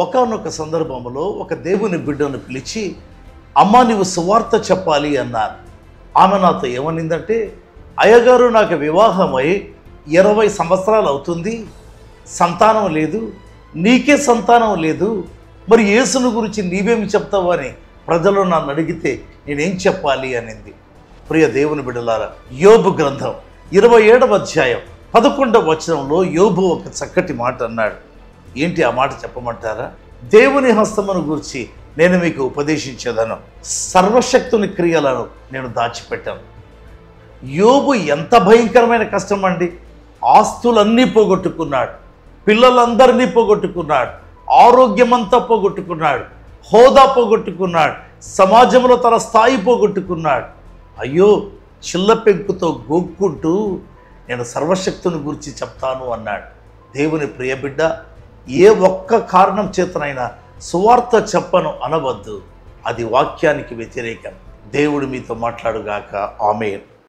ఒకానొక సందర్భంలో ఒక దేవుని బిడ్డను పిలిచి, అమ్మా నీవు సువార్త చెప్పాలి అన్నారు. ఆమె నాతో ఏమనిందంటే, అయ్యగారు నాకు వివాహమై 20 సంవత్సరాలు అవుతుంది, సంతానం లేదు, నీకే సంతానం లేదు, మరి యేసును గురించి నీవేమి చెప్తావు అని ప్రజలు నన్ను అడిగితే నేనేం చెప్పాలి అనింది. ప్రియ దేవుని బిడ్డలారా, యోబు గ్రంథం 27వ అధ్యాయం 11వ వచనంలో యోబు ఒక చక్కటి మాట అన్నాడు. ఏంటి ఆ మాట చెప్పమంటారా? దేవుని హస్తమును గురించి నేను మీకు ఉపదేశించేదను, సర్వశక్తుని క్రియలను నేను దాచిపెట్టాను. యోబు ఎంత భయంకరమైన కష్టం అండి. ఆస్తులన్నీ పోగొట్టుకున్నాడు, పిల్లలందరినీ పోగొట్టుకున్నాడు, ఆరోగ్యమంతా పోగొట్టుకున్నాడు, హోదా పోగొట్టుకున్నాడు, సమాజంలో తన స్థాయి పోగొట్టుకున్నాడు. అయ్యో, చిల్ల పెంకుతో గోక్కుంటూ నేను సర్వశక్తుని గురించి చెప్తాను అన్నాడు. దేవుని ప్రియబిడ్డ, ఏ ఒక్క కారణం చేతనైనా సువార్త చెప్పను అనవద్దు, అది వాక్యానికి వ్యతిరేకం. దేవుడు మీతో మాట్లాడుగాక. ఆమేన్.